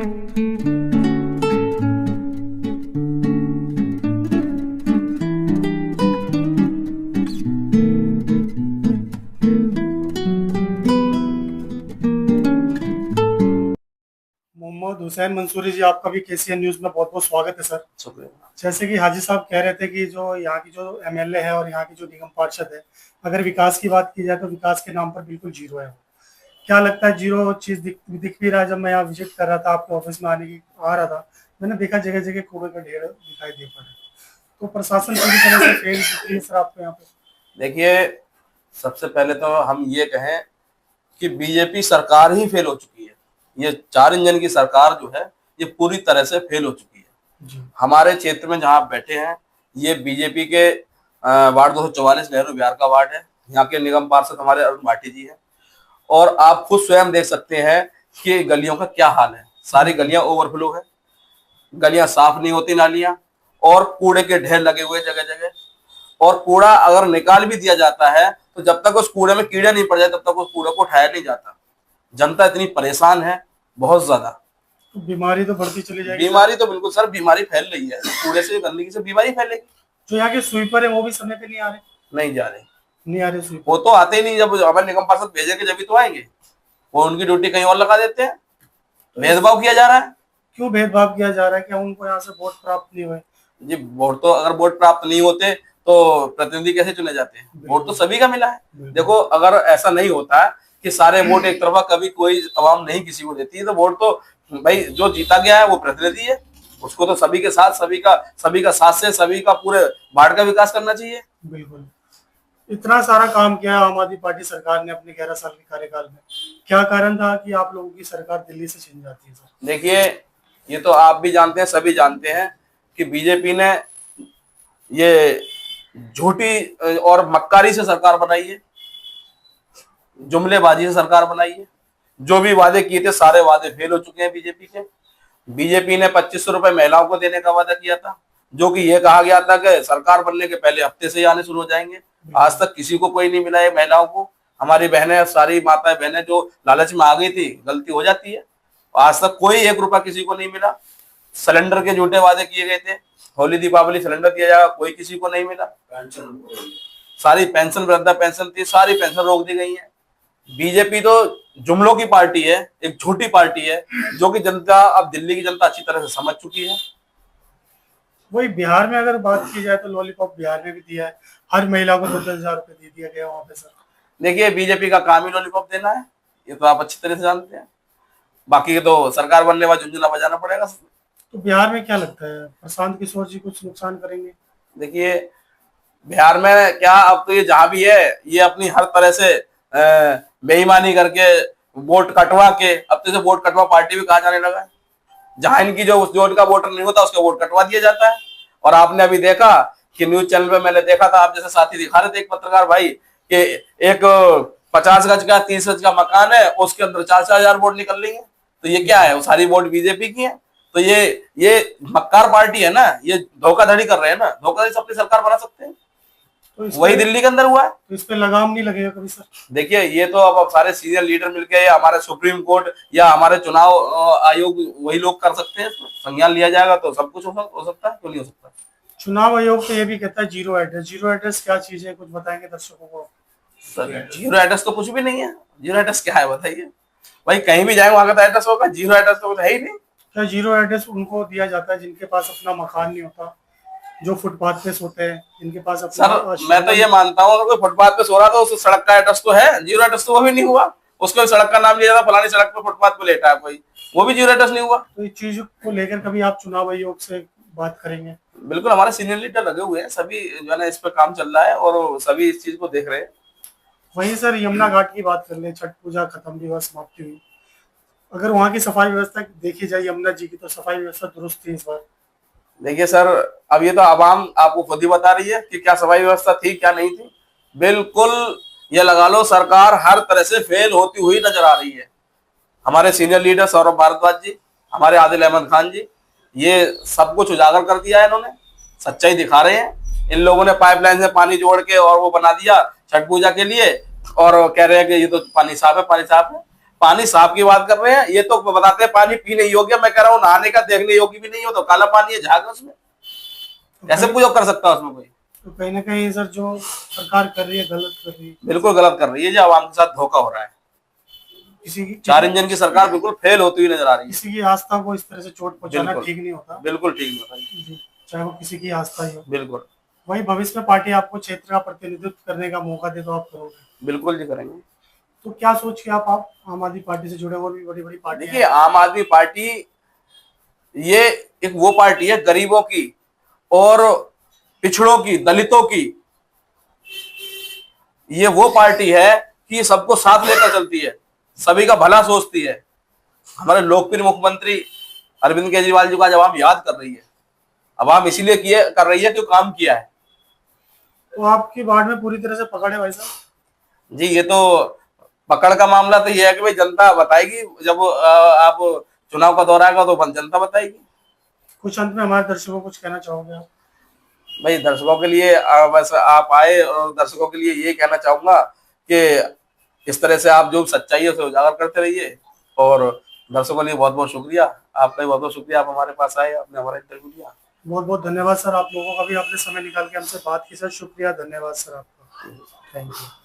मोहम्मद हुसैन मंसूरी जी, आपका भी KCN news में बहुत बहुत स्वागत है सर। शुक्रिया। जैसे कि हाजी साहब कह रहे थे कि जो यहाँ की जो एमएलए है और यहाँ की जो निगम पार्षद है, अगर विकास की बात की जाए तो विकास के नाम पर बिल्कुल जीरो है। क्या लगता है जीरो चीज़ दिख भी रहा है? जब मैं यहाँ विजिट कर रहा था, आपके ऑफिस में आ रहा था, मैंने देखा जगह जगह कूड़े का ढेर दिखाई दे पा रहे। तो प्रशासन पूरी तरह से फेल दिख रही है सर आपको यहाँ पे? देखिए, सबसे पहले तो हम ये कहें कि बीजेपी सरकार ही फेल हो चुकी है। ये 4 इंजन की सरकार जो है ये पूरी तरह से फेल हो चुकी है जी। हमारे क्षेत्र में जहाँ आप बैठे हैं, ये बीजेपी के वार्ड 244 नेहरू विहार का वार्ड है। यहाँ के निगम पार्षद हमारे अरुण भाटी जी हैं और आप खुद स्वयं देख सकते हैं कि गलियों का क्या हाल है। सारी गलियां ओवरफ्लो है, गलियां साफ नहीं होती, नालियां, और कूड़े के ढेर लगे हुए जगह जगह। और कूड़ा अगर निकाल भी दिया जाता है तो जब तक उस कूड़े में कीड़े नहीं पड़ जाए तब तक उस कूड़े को उठाया नहीं जाता। जनता इतनी परेशान है, बहुत ज्यादा। तो बीमारी तो बढ़ती चली जाएगी। बीमारी तो बिल्कुल सर, बीमारी फैल रही है, कूड़े से, गंदगी से बीमारी फैलेगी। जो यहाँ के स्वीपर है वो भी समय पे नहीं आ रहे। नहीं जा रहे स्वीपर। वो तो आते ही नहीं। जब हमारे निगम पार्षद भेजेंगे जब तो आएंगे, वो उनकी ड्यूटी कहीं और लगा देते हैं। भेदभाव किया जा रहा है। क्यों भेदभाव किया जा रहा है? क्या उनको यहाँ से वोट प्राप्त नहीं हुए? जी, वोट तो अगर वोट प्राप्त नहीं होते तो प्रतिनिधि कैसे चुने जाते हैं? वोट तो सभी का मिला है। देखो, अगर ऐसा नहीं होता कि सारे वोट एक तरफा, कभी कोई अवाम नहीं किसी को देती है, तो वोट तो भाई जो जीता गया है वो प्रतिनिधि है, उसको तो सभी के साथ, सभी का साथ से सभी का पूरे वार्ड का विकास करना चाहिए। बिल्कुल। इतना सारा काम किया आम आदमी पार्टी सरकार ने अपने 11 साल के कार्यकाल में। क्या कारण था कि आप लोगों की सरकार दिल्ली से छिन जाती है सर? देखिए, ये तो आप भी जानते हैं, सभी जानते हैं कि बीजेपी ने ये झूठी और मक्कारी से सरकार बनाई है, जुमलेबाजी से सरकार बनाई है। जो भी वादे किए थे सारे वादे फेल हो चुके हैं बीजेपी के। बीजेपी ने 2500 रुपए महिलाओं को देने का वादा किया था, जो कि ये कहा गया था कि सरकार बनने के पहले हफ्ते से ही आने शुरू हो जाएंगे। आज तक किसी को कोई नहीं मिला है महिलाओं को। हमारी बहनें, सारी माताएं बहनें जो लालच में आ गई थी, गलती हो जाती है, आज तक कोई 1 रुपया किसी को नहीं मिला। सिलेंडर के झूठे वादे किए गए थे, होली दीपावली सिलेंडर दिया जाएगा, कोई किसी को नहीं मिला। सारी पेंशन, वृद्धा पेंशन थी, सारी पेंशन रोक दी गई है। बीजेपी तो जुमलों की पार्टी है, एक झूठी पार्टी है, जो कि जनता, अब दिल्ली की जनता अच्छी तरह से समझ चुकी है। वही बिहार में अगर बात की जाए तो लॉलीपॉप बिहार में भी दिया है, हर महिला को 10,000 रुपए दे दिया गया वहां पे सर। देखिए, बीजेपी का काम ही लॉलीपॉप देना है, ये तो आप अच्छी तरह से जानते हैं। बाकी तो सरकार बनने बाद झुंझुना बजाना पड़ेगा। तो बिहार में क्या लगता है, प्रशांत किशोर जी कुछ नुकसान करेंगे? देखिए, बिहार में क्या, अब तो ये जहां भी है ये अपनी हर तरह से बेईमानी करके वोट कटवा के, अब तो वोट कटवा पार्टी भी कहा जाने लगा है। जहां इनकी जो इनका वोटर नहीं होता उसका वोट कटवा दिया जाता है। और आपने अभी देखा कि न्यूज चैनल पे मैंने देखा था, आप जैसे साथी दिखा रहे थे, एक पत्रकार भाई, कि एक 50 गज का 30 गज का मकान है, उसके अंदर 4-4 हजार वोट निकल रही है। तो ये क्या है? वो सारी वोट बीजेपी की है। तो ये मक्कार पार्टी है ना, ये धोखाधड़ी कर रहे हैं ना। धोखाधड़ी से अपनी सरकार बना सकते हैं, तो वही दिल्ली के अंदर हुआ है। तो इस पे लगाम नहीं लगेगा कभी सर? देखिए, ये तो अब सारे सीनियर लीडर मिलकर, या हमारे सुप्रीम कोर्ट या हमारे चुनाव आयोग, वही लोग कर सकते हैं। संज्ञान लिया जाएगा तो सब कुछ हो सकता है, क्यों नहीं हो सकता? चुनाव आयोग तो ये भी कहता है जीरो एड्रेस। जीरो एड्रेस क्या चीज है, कुछ बताएंगे दर्शकों को? सर, जीरो एड्रेस तो कुछ भी नहीं है। जीरो एड्रेस क्या है बताइए? भाई कहीं भी जाए वहां का एड्रेस होगा, जीरो एड्रेस तो है ही नहीं। क्या जीरो एड्रेस उनको दिया जाता है जिनके पास अपना मकान नहीं होता, जो फुटपाथ पे सोते हैं, जिनके पास अपना? सर, मैं तो ये मानता हूँ, अगर कोई फुटपाथ पे सो रहा था, उस सड़क का एड्रेस तो है। जीरो एड्रेस तो वो भी नहीं हुआ। उसको सड़क का नाम लिया जाता, फलानी सड़क पे फुटपाथ पे लेटा है कोई, वो भी जीरो एड्रेस नहीं हुआ। तो इस चीज को लेकर कभी आप चुनाव आयोग से बात करेंगे? बिल्कुल, हमारे सीनियर लीडर लगे हुए हैं, सभी जो है ना इस पे काम चल रहा है और सभी इस चीज को देख रहे हैं। वहीं सर यमुना घाट की बात कर ले, छठ पूजा खत्म भी हुआ, समाप्ति हुई, अगर वहाँ की सफाई व्यवस्था देखी जाए यमुना जी की, तो सफाई व्यवस्था दुरुस्त थी इस बार? देखिए सर, अब ये तो आवाम आपको खुद ही बता रही है कि क्या सफाई व्यवस्था थी, क्या नहीं थी। बिल्कुल, ये लगा लो सरकार हर तरह से फेल होती हुई नजर आ रही है। हमारे सीनियर लीडर सौरभ भारद्वाज जी, हमारे आदिल अहमद खान जी, ये सब कुछ उजागर कर दिया है। इन्होंने सच्चाई दिखा रहे हैं। इन लोगों ने पाइपलाइन से पानी जोड़ के और वो बना दिया छठ पूजा के लिए, और कह रहे हैं कि ये तो पानी साफ है, पानी साफ है। पानी साफ की बात कर रहे हैं, ये तो बताते हैं पानी पीने योग्य। मैं कह रहा हूँ नहाने का देखने योग्य भी नहीं हो, तो काला पानी है, झाग है उसमें, कैसे पूजा कर सकता है उसमें कोई? तो कहीं ना कहीं सर जो सरकार कर रही है गलत कर रही है। बिल्कुल गलत कर रही है, जो आवाम के साथ धोखा हो रहा है। किसी की 4 इंजन की सरकार बिल्कुल फेल होती हुई नजर आ रही है। किसी की आस्था को इस तरह से चोट पहुंचाना बिल्कुल ठीक नहीं होता। बिल्कुल ठीक नहीं होता। जी, चाहे वो किसी की आस्था ही हो। बिल्कुल वही भविष्य में पार्टी आपको क्षेत्र का प्रतिनिधित्व करने का मौका दे तो आप करोगे। बिल्कुल जी करेंगे। तो क्या सोच के आप आम आदमी पार्टी से जुड़े, और भी बड़ी बड़ी पार्टी देखिए आम आदमी पार्टी ये एक वो पार्टी है गरीबों की और पिछड़ों की, दलितों की। ये वो पार्टी है कि सबको साथ लेकर चलती है, सभी का भला सोचती है। हमारे लोकप्रिय मुख्यमंत्री अरविंद केजरीवाल जी को आज आवाम याद कर रही है। आवाम इसीलिए कर रही है कि काम किया है। तो आपकी वार्ड में पूरी तरह से पकड़े भाई साहब? जी ये तो पकड़ का मामला तो ये है कि भाई जनता बताएगी, जब आप चुनाव का दौर आएगा तो जनता बताएगी। कुछ अंत में हमारे दर्शकों को कुछ कहना चाहोगे आप? भाई दर्शकों के लिए बस आप आए, और दर्शकों के लिए ये कहना चाहूंगा कि इस तरह से आप जो सच्चाई है उसे उजागर करते रहिए। और दर्शकों के लिए बहुत बहुत शुक्रिया, आपका भी बहुत बहुत शुक्रिया, आप हमारे पास आए, आपने हमारा इंटरव्यू लिया। बहुत बहुत धन्यवाद सर, आप लोगों का भी आपने समय निकाल के हमसे बात की सर। शुक्रिया, धन्यवाद सर आपका। Thank you.